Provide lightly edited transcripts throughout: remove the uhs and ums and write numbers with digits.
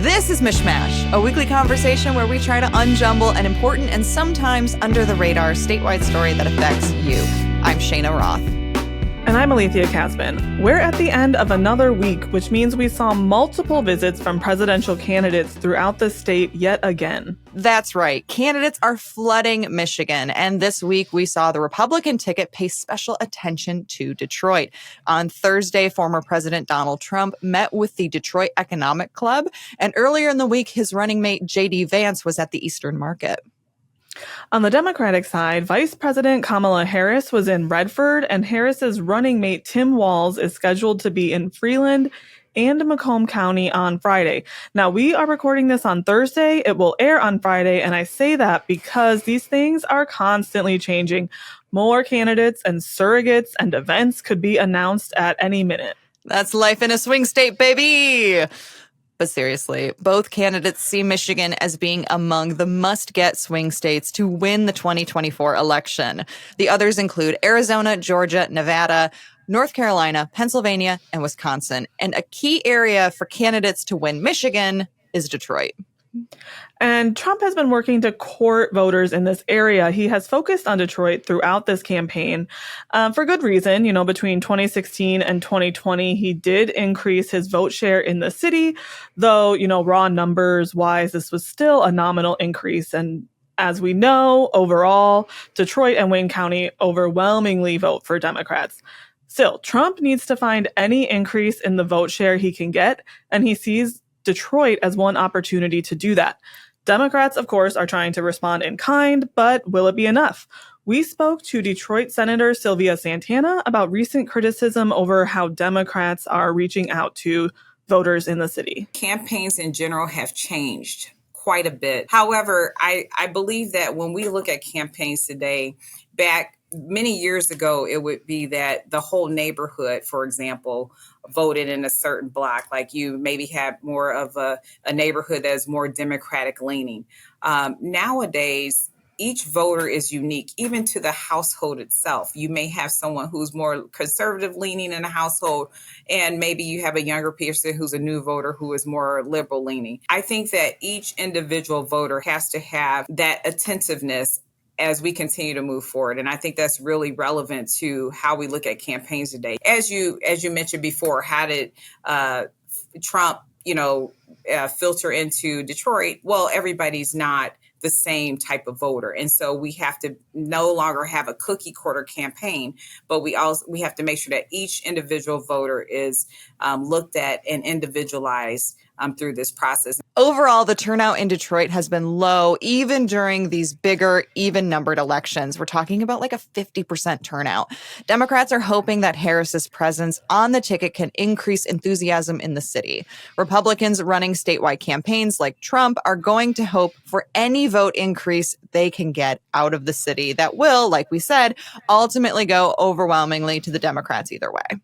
This is MichMash, a weekly conversation where we try to unjumble an important and sometimes under-the-radar statewide story that affects you. I'm Cheyna Roth. And I'm Alethia Kasben. We're at the end of another week, which means we saw multiple visits from presidential candidates throughout the state yet again. That's right. Candidates are flooding Michigan. And this week, we saw the Republican ticket pay special attention to Detroit. On Thursday, former President Donald Trump met with the Detroit Economic Club. And earlier in the week, his running mate, J.D. Vance, was at the Eastern Market. On the Democratic side, Vice President Kamala Harris was in Redford, and Harris's running mate Tim Walz is scheduled to be in Freeland and Macomb County on Friday. Now, we are recording this on Thursday. It will air on Friday, and I say that because these things are constantly changing. More candidates and surrogates and events could be announced at any minute. That's life in a swing state, baby! But seriously, both candidates see Michigan as being among the must-get swing states to win the 2024 election. The others include Arizona, Georgia, Nevada, North Carolina, Pennsylvania, and Wisconsin. And a key area for candidates to win Michigan is Detroit. And Trump has been working to court voters in this area. He has focused on Detroit throughout this campaign for good reason. You know, between 2016 and 2020, he did increase his vote share in the city, though, you know, raw numbers wise, this was still a nominal increase. And as we know, overall, Detroit and Wayne County overwhelmingly vote for Democrats. Still, Trump needs to find any increase in the vote share he can get, and he sees Detroit as one opportunity to do that. Democrats, of course, are trying to respond in kind, but will it be enough? We spoke to Detroit Senator Sylvia Santana about recent criticism over how Democrats are reaching out to voters in the city. Campaigns in general have changed quite a bit. However, I believe that when we look at campaigns today, back many years ago, it would be that the whole neighborhood, for example, voted in a certain block. Like you maybe have more of a neighborhood that is more Democratic leaning. Nowadays, each voter is unique, even to the household itself. You may have someone who's more conservative leaning in a household, and maybe you have a younger person who's a new voter who is more liberal leaning. I think that each individual voter has to have that attentiveness as we continue to move forward. And I think that's really relevant to how we look at campaigns today. As you mentioned before, how did Trump, filter into Detroit? Well, everybody's not the same type of voter. And so we have to no longer have a cookie cutter campaign, but we have to make sure that each individual voter is looked at and individualized through this process. Overall, the turnout in Detroit has been low, even during these bigger, even-numbered elections. We're talking about like a 50% turnout. Democrats are hoping that Harris's presence on the ticket can increase enthusiasm in the city. Republicans running statewide campaigns like Trump are going to hope for any vote increase they can get out of the city that will, like we said, ultimately go overwhelmingly to the Democrats either way.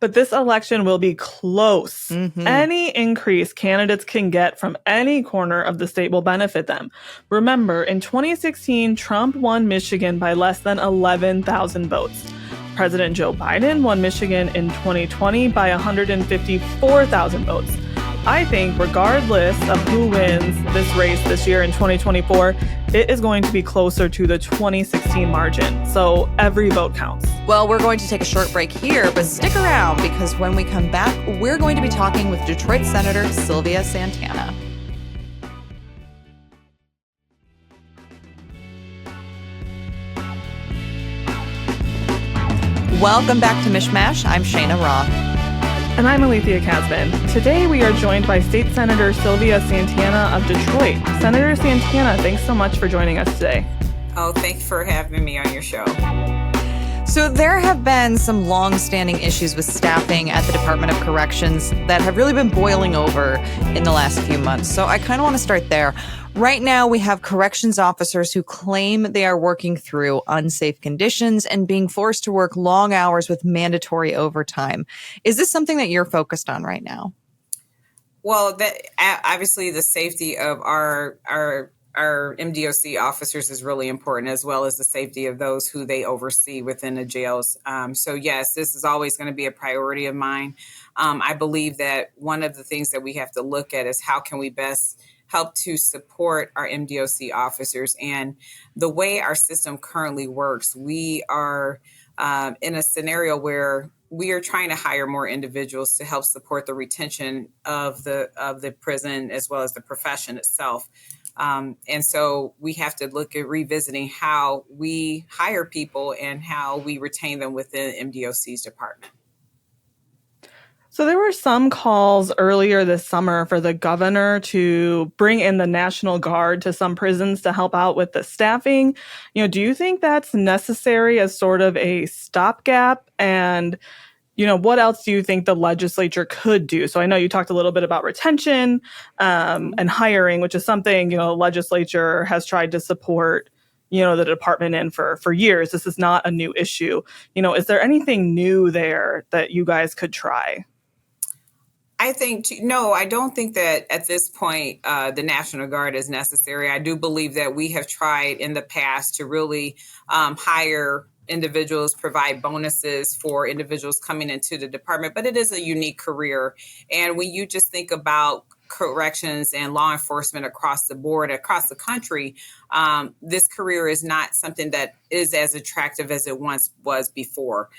But this election will be close. Mm-hmm. Any increase candidates can get from any corner of the state will benefit them. Remember, in 2016, Trump won Michigan by less than 11,000 votes. President Joe Biden won Michigan in 2020 by 154,000 votes. I think regardless of who wins this race this year in 2024, it is going to be closer to the 2016 margin. So every vote counts. Well, we're going to take a short break here, but stick around because when we come back, we're going to be talking with Detroit Senator Sylvia Santana. Welcome back to MichMash. I'm Cheyna Roth. And I'm Alethia Kasben. Today we are joined by State Senator Sylvia Santana of Detroit. Senator Santana, thanks so much for joining us today. Oh, thanks for having me on your show. So there have been some long-standing issues with staffing at the Department of Corrections that have really been boiling over in the last few months. So I kind of want to start there. Right now, we have corrections officers who claim they are working through unsafe conditions and being forced to work long hours with mandatory overtime. Is this something that you're focused on right now? Well, that obviously the safety of our our MDOC officers is really important, as well as the safety of those who they oversee within the jails. So yes, this is always going to be a priority of mine. I believe that one of the things that we have to look at is how can we best help to support our MDOC officers. And the way our system currently works, we are in a scenario where we are trying to hire more individuals to help support the retention of the prison as well as the profession itself. And so we have to look at revisiting how we hire people and how we retain them within MDOC's department. So there were some calls earlier this summer for the governor to bring in the National Guard to some prisons to help out with the staffing. Do you think that's necessary as sort of a stopgap? And what else do you think the legislature could do? So I know you talked a little bit about retention and hiring, which is something, the legislature has tried to support, the department in for years. This is not a new issue. Is there anything new there that you guys could try? No, I don't think that at this point the National Guard is necessary. I do believe that we have tried in the past to really hire individuals, provide bonuses for individuals coming into the department, but it is a unique career. And when you just think about corrections and law enforcement across the board, across the country, this career is not something that is as attractive as it once was before.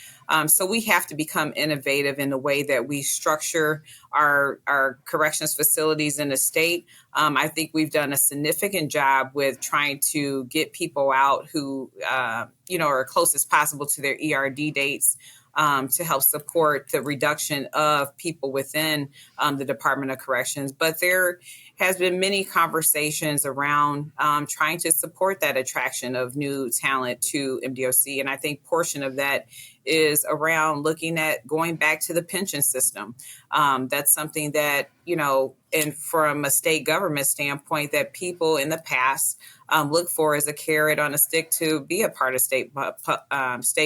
So we have to become innovative in the way that we structure our corrections facilities in the state. I think we've done a significant job with trying to get people out who, are close as possible to their ERD dates. To help support the reduction of people within the Department of Corrections. But there has been many conversations around trying to support that attraction of new talent to MDOC. And I think portion of that is around looking at going back to the pension system. That's something that, and from a state government standpoint, that people in the past look for as a carrot on a stick to be a part of state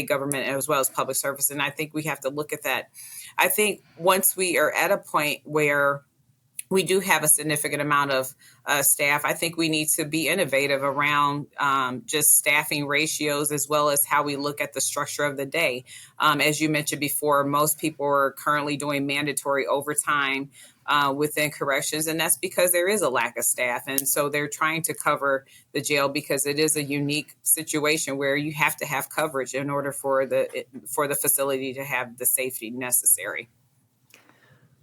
government as well as public service. And I think we have to look at that. I think once we are at a point where we do have a significant amount of staff, I think we need to be innovative around just staffing ratios as well as how we look at the structure of the day. As you mentioned before, most people are currently doing mandatory overtime within corrections, and that's because there is a lack of staff. And so they're trying to cover the jail because it is a unique situation where you have to have coverage in order for the facility to have the safety necessary.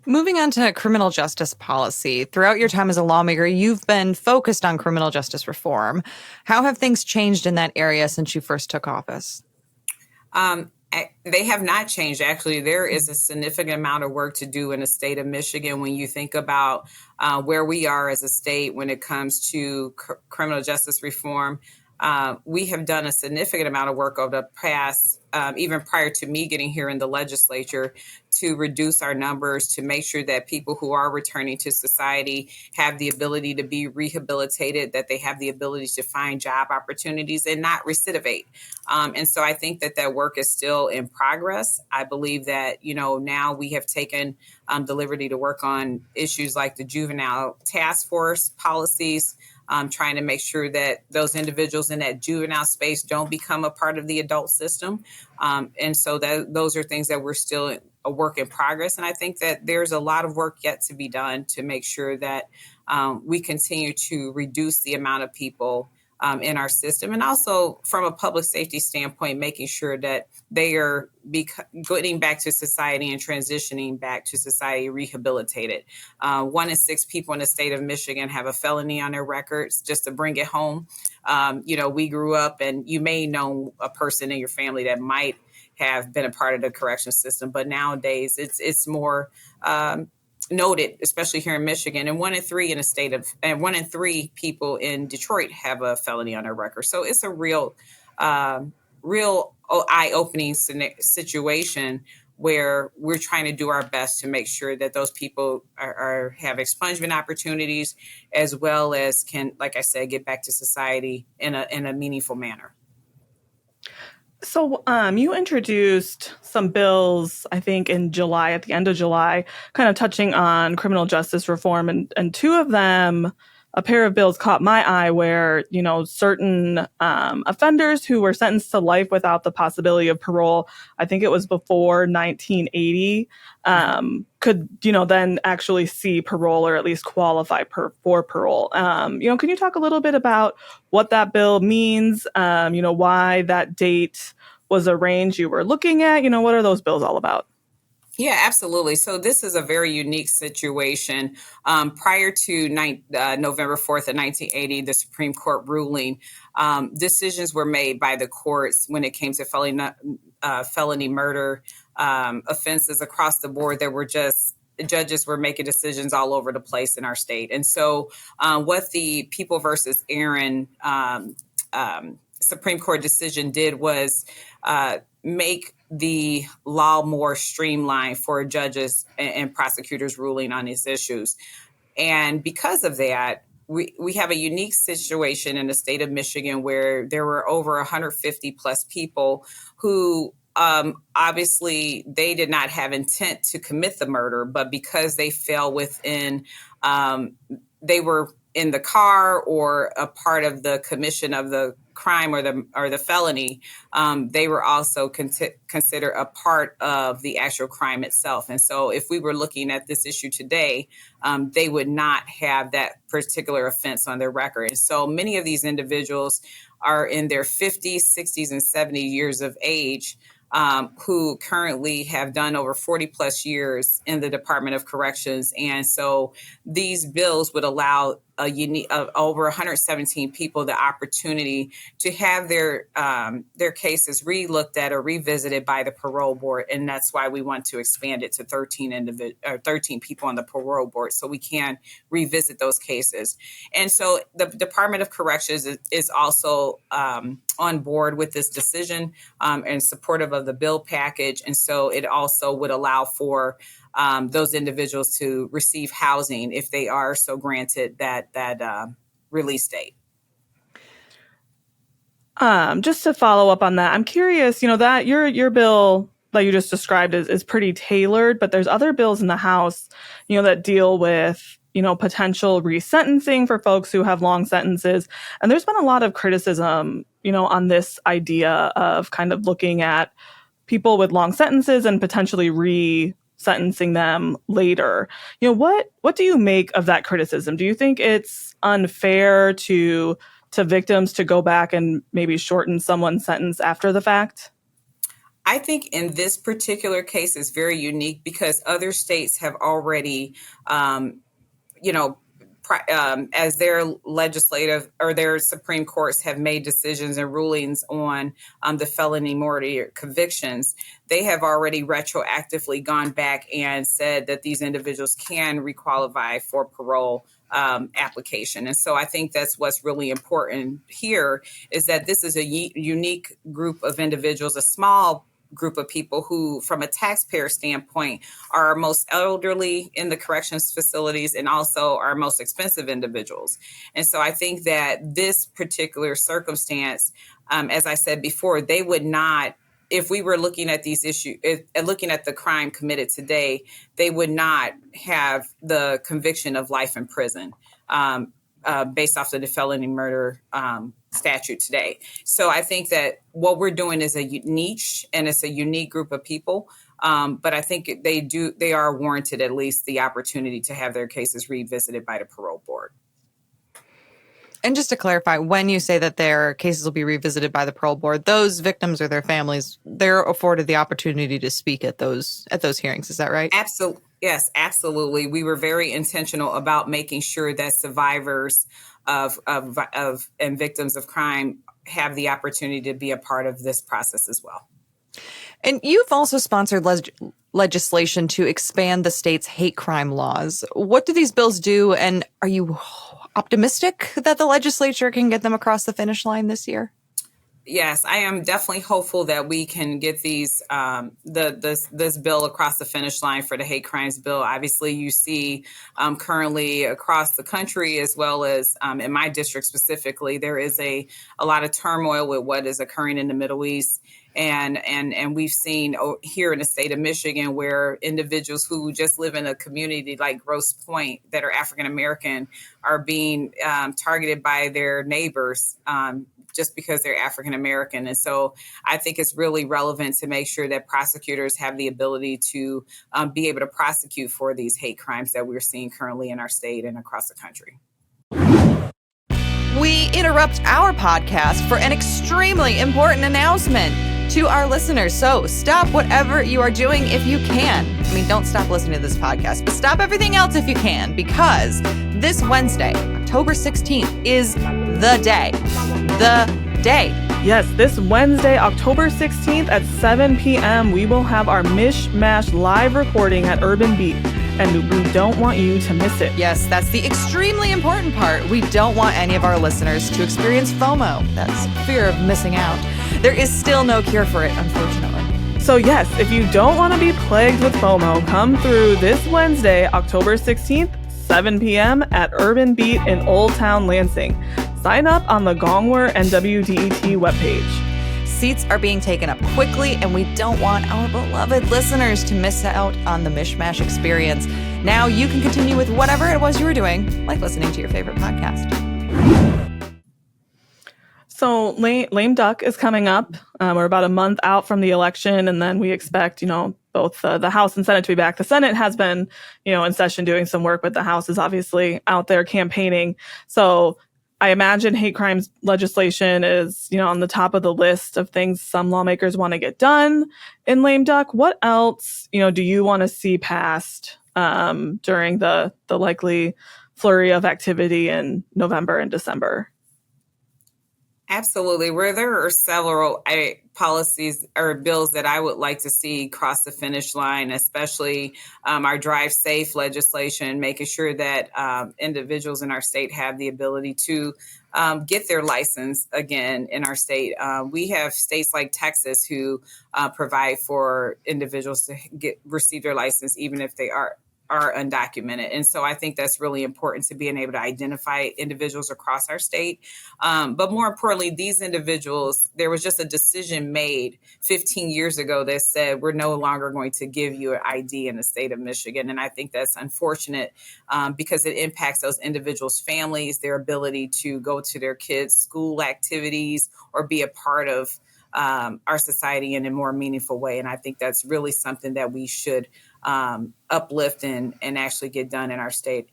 Moving on to criminal justice policy. Throughout your time as a lawmaker, you've been focused on criminal justice reform. How have things changed in that area since you first took office? They have not changed. Actually, there is a significant amount of work to do in the state of Michigan when you think about where we are as a state when it comes to criminal justice reform. We have done a significant amount of work over the past, even prior to me getting here in the legislature, to reduce our numbers, to make sure that people who are returning to society have the ability to be rehabilitated, that they have the ability to find job opportunities and not recidivate. And so I think that work is still in progress. I believe that, now we have taken the liberty to work on issues like the juvenile task force policies, trying to make sure that those individuals in that juvenile space don't become a part of the adult system. And so those are things that we're still a work in progress. And I think that there's a lot of work yet to be done to make sure that we continue to reduce the amount of people in our system. And also from a public safety standpoint, making sure that they are getting back to society and transitioning back to society rehabilitated. 1 in 6 people in the state of Michigan have a felony on their records. Just to bring it home, we grew up, and you may know a person in your family that might have been a part of the correction system, but nowadays it's more noted, especially here in Michigan. And 1 in 3 in the state of, and 1 in 3 people in Detroit have a felony on their record. So it's a real eye-opening situation where we're trying to do our best to make sure that those people have expungement opportunities, as well as can, like I said, get back to society in a meaningful manner. So you introduced some bills, I think, in July, at the end of July, kind of touching on criminal justice reform. And 2 of them a pair of bills caught my eye where, certain offenders who were sentenced to life without the possibility of parole, I think it was before 1980, could, then actually see parole or at least qualify for parole. Can you talk a little bit about what that bill means, why that date was a range you were looking at? What are those bills all about? Yeah, absolutely. So this is a very unique situation. Prior to November 4th of 1980, the Supreme Court ruling, decisions were made by the courts when it came to felony murder offenses across the board. There were just judges were making decisions all over the place in our state. And so what the People versus Aaron Supreme Court decision did was make the law more streamlined for judges and prosecutors ruling on these issues. And because of that, we have a unique situation in the state of Michigan where there were over 150 plus people who obviously they did not have intent to commit the murder, but because they fell within, they were in the car or a part of the commission of the crime or the felony, they were also considered a part of the actual crime itself. And so if we were looking at this issue today, they would not have that particular offense on their record. And so many of these individuals are in their 50s, 60s, and 70 years of age, who currently have done over 40 plus years in the Department of Corrections. And so these bills would allow over 117 people the opportunity to have their cases re-looked at or revisited by the parole board. And that's why we want to expand it to 13 people on the parole board so we can revisit those cases. And so the Department of Corrections is also on board with this decision and supportive of the bill package. And so it also would allow for those individuals to receive housing if they are so granted that release date. Just to follow up on that, I'm curious, that your bill that you just described is pretty tailored, but there's other bills in the House, that deal with, potential resentencing for folks who have long sentences. And there's been a lot of criticism, on this idea of kind of looking at people with long sentences and potentially sentencing them later. What do you make of that criticism? Do you think it's unfair to victims to go back and maybe shorten someone's sentence after the fact? I think in this particular case is very unique because other states have already, as their legislative or their Supreme Courts have made decisions and rulings on the felony murder convictions, they have already retroactively gone back and said that these individuals can requalify for parole application. And so I think that's what's really important here is that this is a unique group of individuals, a small group of people who, from a taxpayer standpoint, are most elderly in the corrections facilities and also are most expensive individuals. And so I think that this particular circumstance, as I said before, they would not, if we were looking at these issues, looking at the crime committed today, they would not have the conviction of life in prison based off of the felony murder statute today. So I think that what we're doing is a niche and it's a unique group of people. But I think they are warranted at least the opportunity to have their cases revisited by the parole board. And just to clarify, when you say that their cases will be revisited by the parole board, those victims or their families, they're afforded the opportunity to speak at those hearings. Is that right? Absolutely. Yes, absolutely. We were very intentional about making sure that survivors of and victims of crime have the opportunity to be a part of this process as well. And you've also sponsored legislation to expand the state's hate crime laws. What do these bills do? And are you optimistic that the legislature can get them across the finish line this year? Yes, I am definitely hopeful that we can get these this bill across the finish line for the hate crimes bill. Obviously, you see currently across the country, as well as in my district specifically, there is a lot of turmoil with what is occurring in the Middle East. And we've seen here in the state of Michigan where individuals who just live in a community like Grosse Pointe that are African American are being targeted by their neighbors just because they're African American. And so I think it's really relevant to make sure that prosecutors have the ability to be able to prosecute for these hate crimes that we're seeing currently in our state and across the country. We interrupt our podcast for an extremely important announcement to our listeners. So stop whatever you are doing if you can. I mean, don't stop listening to this podcast, but stop everything else if you can, because this Wednesday, October 16th, is the day. The day. Yes, this Wednesday, October 16th at 7 p.m., we will have our MichMash live recording at Urban Beat, and we don't want you to miss it. Yes, that's the extremely important part. We don't want any of our listeners to experience FOMO. That's fear of missing out. There is still no cure for it, unfortunately. So yes, if you don't want to be plagued with FOMO, come through this Wednesday, October 16th, 7 p.m. at Urban Beat in Old Town Lansing. Sign up on the Gongwer and WDET webpage. Seats are being taken up quickly, and we don't want our beloved listeners to miss out on the MichMash experience. Now you can continue with whatever it was you were doing, like listening to your favorite podcast. So lame duck is coming up. We're about a month out from the election, and then we expect, both the House and Senate to be back. The Senate has been, in session doing some work, but the House is obviously out there campaigning. So I imagine hate crimes legislation is, on the top of the list of things some lawmakers want to get done in lame duck. What else, do you want to see passed during the likely flurry of activity in November and December? Absolutely. Where there are several policies or bills that I would like to see cross the finish line, especially our Drive Safe legislation, making sure that individuals in our state have the ability to get their license again in our state. We have states like Texas who provide for individuals to receive their license even if they are undocumented. And so I think that's really important to being able to identify individuals across our state. But more importantly, these individuals, there was just a decision made 15 years ago that said, we're no longer going to give you an ID in the state of Michigan. And I think that's unfortunate because it impacts those individuals' families, their ability to go to their kids' school activities or be a part of our society in a more meaningful way. And I think that's really something that we should uplift and actually get done in our state.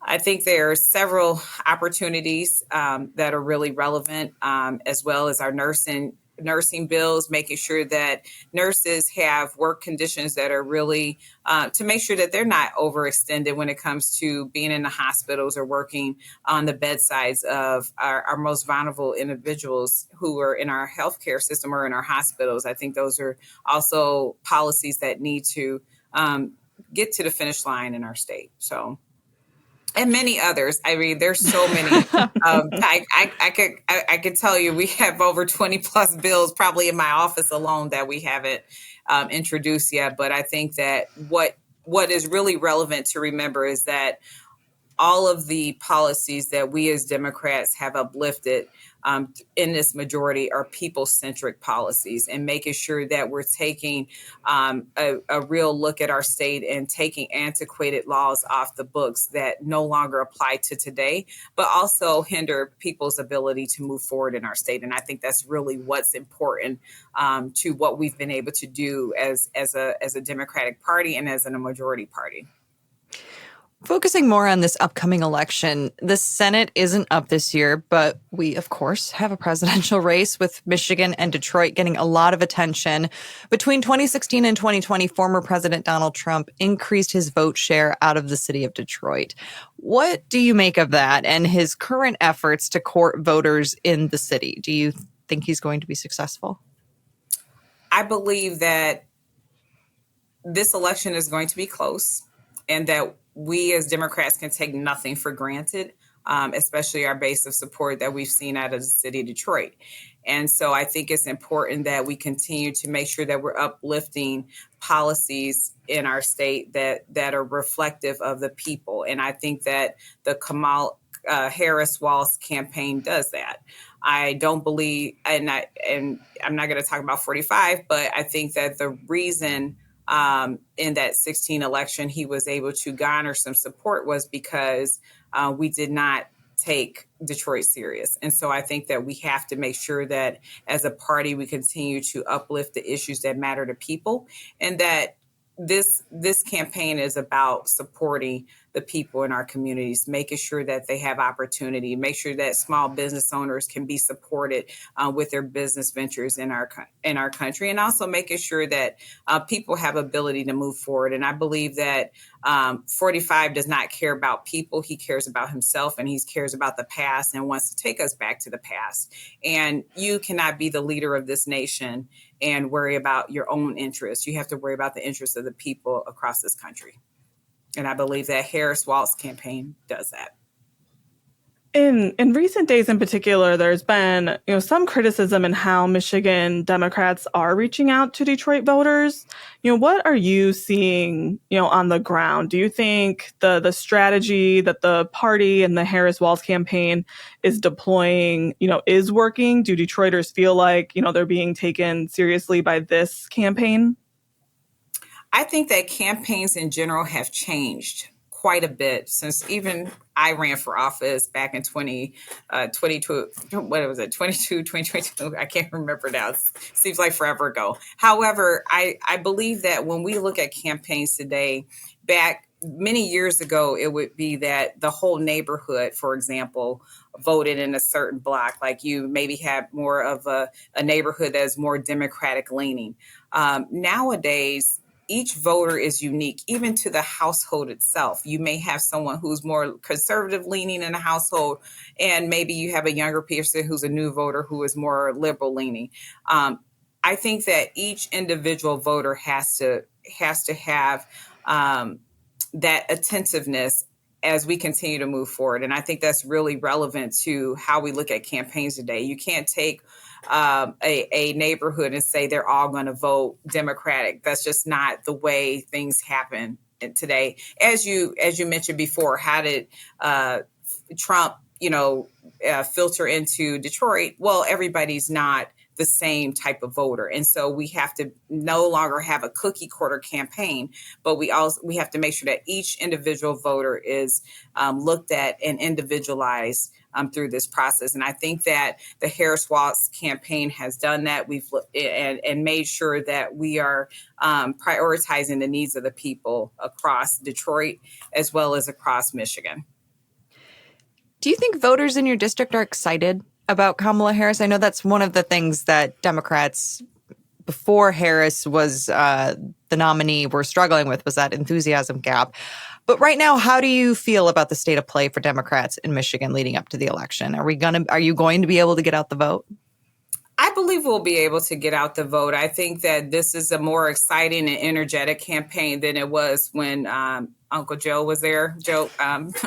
I think there are several opportunities that are really relevant, as well as our nursing bills, making sure that nurses have work conditions that are really to make sure that they're not overextended when it comes to being in the hospitals or working on the bedsides of our most vulnerable individuals who are in our healthcare system or in our hospitals. I think those are also policies that need to get to the finish line in our state. So, and many others. I mean, there's so many. I could tell you we have over 20 plus bills probably in my office alone that we haven't introduced yet. But I think that what is really relevant to remember is that all of the policies that we as Democrats have uplifted in this majority are people-centric policies, and making sure that we're taking a real look at our state and taking antiquated laws off the books that no longer apply to today, but also hinder people's ability to move forward in our state. And I think that's really what's important to what we've been able to do as a Democratic Party and as a majority party. Focusing more on this upcoming election, the Senate isn't up this year, but we, of course, have a presidential race with Michigan and Detroit getting a lot of attention. Between 2016 and 2020, former President Donald Trump increased his vote share out of the city of Detroit. What do you make of that and his current efforts to court voters in the city? Do you think he's going to be successful? I believe that this election is going to be close, and that we as Democrats can take nothing for granted, especially our base of support that we've seen out of the city of Detroit. And so I think it's important that we continue to make sure that we're uplifting policies in our state that are reflective of the people. And I think that the Kamala Harris-Walz campaign does that. I don't believe, and I'm not going to talk about 45, but I think that the reason in that 16 election he was able to garner some support was because we did not take Detroit serious. And so I think that we have to make sure that as a party, we continue to uplift the issues that matter to people, and that this campaign is about supporting the people in our communities, making sure that they have opportunity, make sure that small business owners can be supported with their business ventures in our country, and also making sure that people have ability to move forward. And I believe that 45 does not care about people. He cares about himself, and he cares about the past and wants to take us back to the past. And you cannot be the leader of this nation and worry about your own interests. You have to worry about the interests of the people across this country. And I believe that Harris-Walz campaign does that. In recent days in particular, there's been some criticism in how Michigan Democrats are reaching out to Detroit voters. What are you seeing on the ground? Do you think the strategy that the party and the Harris-Walz campaign is deploying is working? Do Detroiters feel like they're being taken seriously by this campaign? I think that campaigns in general have changed quite a bit since even I ran for office back in 2022. I can't remember now. It seems like forever ago. However, I believe that when we look at campaigns today, back many years ago, it would be that the whole neighborhood, for example, voted in a certain block. Like you maybe have more of a neighborhood that's more Democratic leaning. Nowadays, each voter is unique, even to the household itself. You may have someone who's more conservative leaning in a household, and maybe you have a younger person who's a new voter who is more liberal leaning. I think that each individual voter has to have that attentiveness as we continue to move forward. And I think that's really relevant to how we look at campaigns today. You can't take a neighborhood and say they're all going to vote Democratic. That's just not the way things happen today. As you mentioned before, how did Trump, filter into Detroit? Well, everybody's not the same type of voter. And so we have to no longer have a cookie cutter campaign, but we have to make sure that each individual voter is looked at and individualized through this process. And I think that the Harris-Walz campaign has done that. We've and made sure that we are prioritizing the needs of the people across Detroit as well as across Michigan. Do you think voters in your district are excited about Kamala Harris? I know that's one of the things that Democrats before Harris was the nominee were struggling with, was that enthusiasm gap. But right now, how do you feel about the state of play for Democrats in Michigan leading up to the election? Are you going to be able to get out the vote? I believe we'll be able to get out the vote. I think that this is a more exciting and energetic campaign than it was when Uncle Joe was there,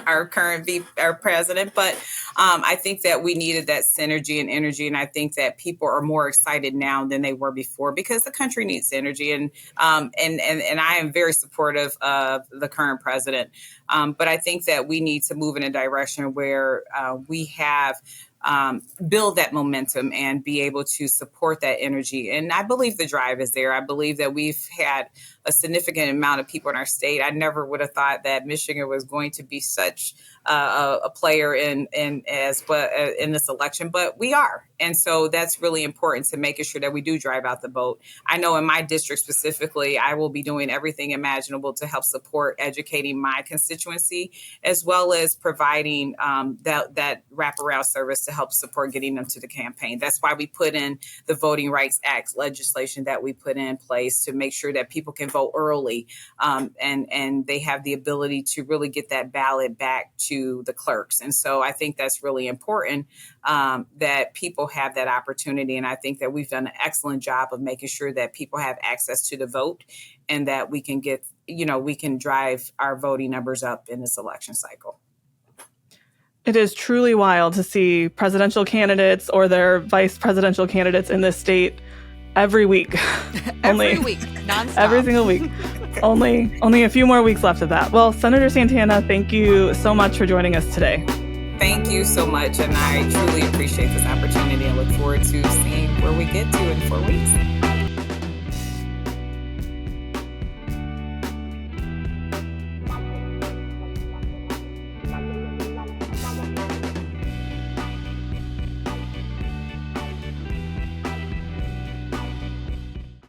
our current our president. But I think that we needed that synergy and energy. And I think that people are more excited now than they were before because the country needs energy. And I am very supportive of the current president. But I think that we need to move in a direction where we have build that momentum and be able to support that energy. And I believe the drive is there. I believe that we've had a significant amount of people in our state. I never would have thought that Michigan was going to be such a player in this election, but we are. And so that's really important to making sure that we do drive out the vote. I know in my district specifically, I will be doing everything imaginable to help support educating my constituency, as well as providing that wraparound service to help support getting them to the campaign. That's why we put in the Voting Rights Act legislation that we put in place to make sure that people can vote early and they have the ability to really get that ballot back to the clerks. And so I think that's really important that people have that opportunity. And I think that we've done an excellent job of making sure that people have access to the vote and that we can we can drive our voting numbers up in this election cycle. It is truly wild to see presidential candidates or their vice presidential candidates in this state every week. Every week, nonstop. Every single week. Only a few more weeks left of that. Well, Senator Santana, thank you so much for joining us today. Thank you so much. And I truly appreciate this opportunity and look forward to seeing where we get to in 4 weeks.